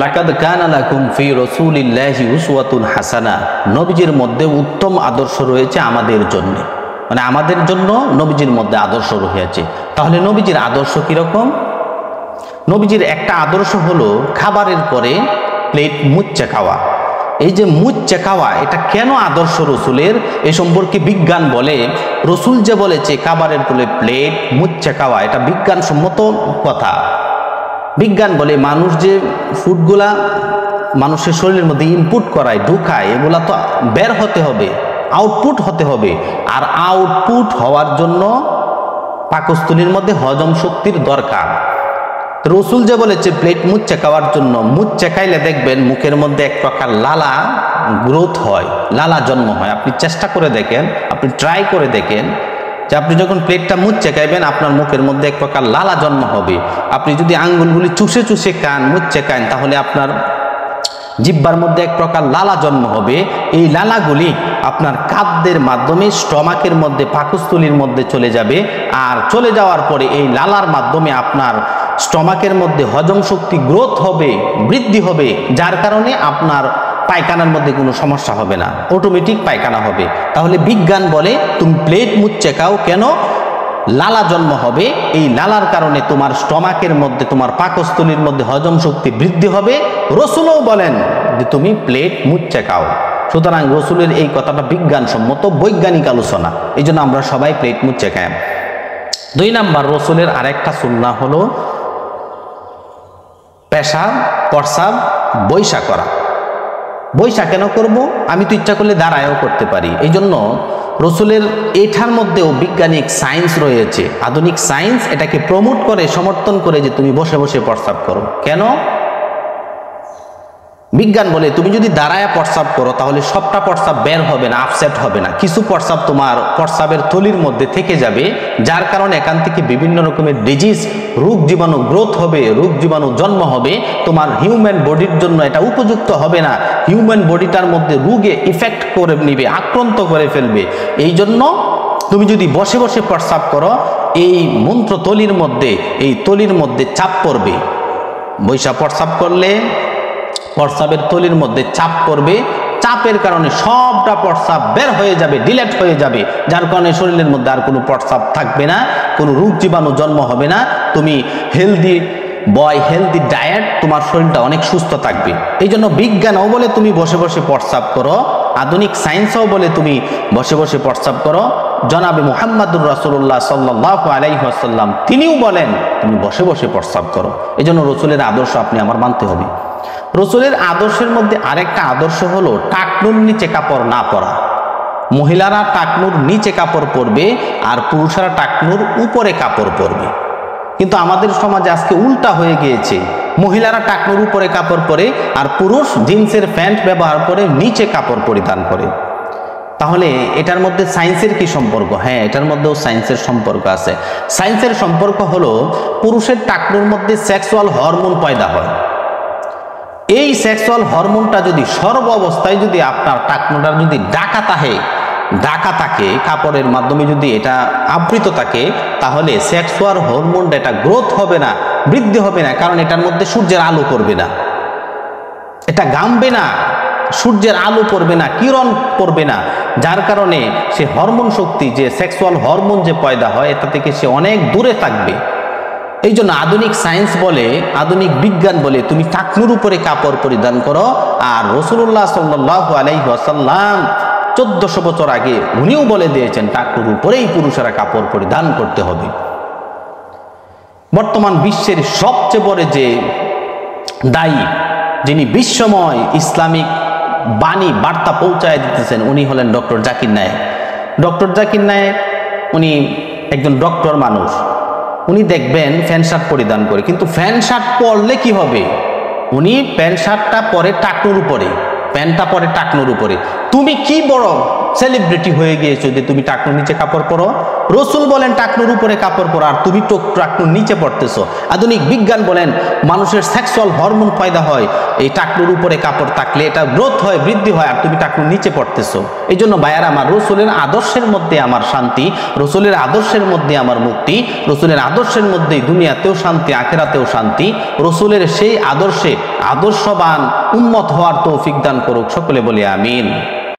লাকাদ কানা লাকুম ফি রাসূলিল্লাহি উসওয়াতুন হাসানাহ, নবীজির মধ্যে উত্তম আদর্শ রয়েছে আমাদের জন্য, মানে আমাদের জন্য নবীজির মধ্যে আদর্শ রয়েছে। তাহলে নবীজির আদর্শ কিরকম? নবীজির একটা আদর্শ হলো খাবারের পরে প্লেট মুচ্ছে খাওয়া। এই যে মুচ্ছে খাওয়া, এটা কেন আদর্শ রসুলের এ সম্পর্কে বিজ্ঞান বলে, রসুল যে বলেছে খাবারের পরে প্লেট মুচ্ছে খাওয়া, এটা বিজ্ঞানসম্মত কথা। বিজ্ঞান বলে মানুষ যে ফুডগুলা মানুষের শরীরের মধ্যে ইনপুট করায়, ঢুকায়, এগুলা তো বের হতে হবে, আউটপুট হতে হবে। আর আউটপুট হওয়ার জন্য পাকস্থলীর মধ্যে হজম শক্তির দরকার। রসুল যে বলেছে প্লেট মুচ্ছে খাওয়ার জন্য, মুচ্ছে খাইলে দেখবেন মুখের মধ্যে এক প্রকার লালা গ্রোথ হয়, লালা জন্ম হয়। আপনি চেষ্টা করে দেখেন, আপনি ট্রাই করে দেখেন যে আপনি যখন প্লেটটা মুচ্ছে খাইবেন আপনার মুখের মধ্যে এক প্রকার লালা জন্ম হবে। আপনি যদি আঙ্গুলগুলি চুষে চুষে খান, মুচ্ছে খান, তাহলে আপনার জিহ্বার মধ্যে এক প্রকার লালা জন্ম হবে। এই লালাগুলি আপনার খাদ্যের মাধ্যমে স্টমাকের মধ্যে, পাকস্থলীর মধ্যে চলে যাবে। আর চলে যাওয়ার পরে এই লালার মাধ্যমে আপনার স্টমাকের মধ্যে হজম শক্তি গ্রোথ হবে, বৃদ্ধি হবে, যার কারণে আপনার পায়খানার মধ্যে কোনো সমস্যা হবে না, অটোমেটিক পায়খানা হবে। তাহলে বিজ্ঞান বলে তুমি প্লেট মুচ্ছে খাও, কেন? লালা জন্ম হবে, এই লালার কারণে তোমার স্টমাকের মধ্যে, তোমার পাকস্থলীর মধ্যে হজম শক্তি বৃদ্ধি হবে। রসুলও বলেন যে তুমি প্লেট মুচ্ছে খাও। সুতরাং রসুলের এই কথাটা বিজ্ঞানসম্মত, বৈজ্ঞানিক আলোচনা, এই জন্য আমরা সবাই প্লেট মুচ্ছে খাই। 2 নাম্বার, রসুলের আরেকটা সুন্নাহ হলো পেশাব প্রস্রাব বৈশা করা। বৈশা কেন করব? আমি তো ইচ্ছা করলে দাঁড়ায়ও করতে পারি। এই জন্য রসুলের এটার মধ্যেও বৈজ্ঞানিক সায়েন্স রয়েছে, আধুনিক সায়েন্স এটাকে প্রমোট করে, সমর্থন করে যে তুমি বসে বসে প্রস্রাব করো। কেন? বিজ্ঞান বলে তুমি যদি দাঁড়ায় প্রস্রাব করো তাহলে সবটা প্রস্রাব বের হবে না, আপসেট হবে না, কিছু প্রস্রাব তোমার প্রস্রাবের থলির মধ্যে থেকে যাবে, যার কারণে এখান থেকে বিভিন্ন রকমের ডিজিজ, রোগ জীবাণু গ্রোথ হবে, রোগ জীবাণু জন্ম হবে। তোমার হিউম্যান বডির জন্য এটা উপযুক্ত হবে না, হিউম্যান বডিটার মধ্যে রোগে ইফেক্ট করে নেবে, আক্রান্ত করে ফেলবে। এই জন্য তুমি যদি বসে বসে প্রস্রাব করো, এই মন্ত্রতলির মধ্যে, এই তলির মধ্যে চাপ পড়বে। বৈশা প্রস্রাব করলে প্রস্রাবের থলির মধ্যে চাপ পড়বে, চাপের কারণে সবটা প্রস্রাব বের হয়ে যাবে, ডিলেট হয়ে যাবে, যার কারণে শরীরের মধ্যে আর কোনো প্রস্রাব থাকবে না, কোনো রোগ জীবাণু জন্ম হবে না। তুমি হেলদি বয়, হেলদি ডায়েট, তোমার শরীরটা অনেক সুস্থ থাকবে। এই জন্য বিজ্ঞানও বলে তুমি বসে বসে প্রস্রাব করো, আধুনিক সায়েন্সও বলে তুমি বসে বসে প্রস্রাব করো। জনাবে মুহাম্মাদুর রাসূলুল্লাহ সাল্লাল্লাহু আলাইহি ওয়াসাল্লাম তিনিও বলেন তুমি বসে বসে প্রস্রাব করো। এই জন্য রসুলের আদর্শ আপনি আমার মানতে হবে। রসুলের আদর্শের মধ্যে আরেকটা আদর্শ হলো টাকনুর নিচে কাপড় না পরা। মহিলারা টাকনুর নিচে কাপড় পরবে আর পুরুষরা টাকনুর উপরে কাপড় পরবে। কিন্তু আমাদের সমাজে আজকে উল্টা হয়ে গিয়েছে, মহিলারা টাকনুর উপরে কাপড় পরে আর পুরুষ জিন্সের প্যান্ট ব্যবহার করে নিচে কাপড় পরিধান করে। তাহলে এটার মধ্যে সায়েন্সের কি সম্পর্ক? হ্যাঁ, এটার মধ্যেও সায়েন্সের সম্পর্ক আছে। সায়েন্সের সম্পর্ক হলো পুরুষের টাকনুর মধ্যে সেক্সুয়াল হরমোন পয়দা হয়। এই সেক্সুয়াল হরমোনটা যদি সর্ব অবস্থায় যদি আপনার টাকনুটা যদি ঢাকা থাকে, কাপড়ের মাধ্যমে যদি এটা আবৃত থাকে, তাহলে সেক্সুয়াল হরমোনটা এটা গ্রোথ হবে না, বৃদ্ধি হবে না, কারণ এটার মধ্যে সূর্যের আলো পড়বে না, এটা ঘামবে না, সূর্যের আলো পড়বে না, কিরণ পড়বে না, যার কারণে সে হরমোন শক্তি, যে সেক্সুয়াল হরমোন যে পয়দা হয়, এটা থেকে সে অনেক দূরে থাকবে। এই জন্য আধুনিক সায়েন্স বলে, আধুনিক বিজ্ঞান বলে তুমি টাকনুর উপরে কাপড় পরিধান করো। আর রাসূলুল্লাহ সাল্লাল্লাহু আলাইহি ওয়াসাল্লাম 1400 বছর আগে উনিও বলে দিয়েছেন টাকনুর উপরেই পুরুষেরা কাপড় পরিধান করতে হবে। বর্তমান বিশ্বের সবচেয়ে বড় যে দায়ী, যিনি বিশ্বময় ইসলামিক বাণী বার্তা পৌঁছায় দিতেছেন, উনি হলেন ডক্টর জাকির নায়েক। ডক্টর জাকির নায়েক উনি একজন ডক্টর মানুষ। উনি দেখবেন প্যান্ট শার্ট পরিধান করে, কিন্তু প্যান্ট শার্ট পরলে কি হবে? উনি প্যান্ট শার্টটা পরে টাকনুর উপরে, প্যান্টটা পরে টাকনুর উপরে। তুমি কি বড় সেলিব্রিটি হয়ে গিয়েছো যে তুমি টাকনুর নিচে কাপড় পরো? রসুল বলেন টাকনুর উপরে কাপড় পরো, আর তুমি টাকনুর নিচে পড়তেছো। আধুনিক বিজ্ঞান বলেন মানুষের সেক্সুয়াল হরমোন পয়দা হয় এই টাকনুর উপরে কাপড় থাকলে, এটা গ্রোথ হয়, বৃদ্ধি হয়, আর তুমি টাকনুর নিচে পড়তেছো। এই জন্য ভাইয়ারা আমার, রসুলের আদর্শের মধ্যে আমার শান্তি, রসুলের আদর্শের মধ্যে আমার মুক্তি, রসুলের আদর্শের মধ্যেই দুনিয়াতেও শান্তি, আখিরাতেও শান্তি। রসুলের সেই আদর্শে আদর্শবান উম্মত হওয়ার তৌফিক দান করুক, সকলে বলি আমিন।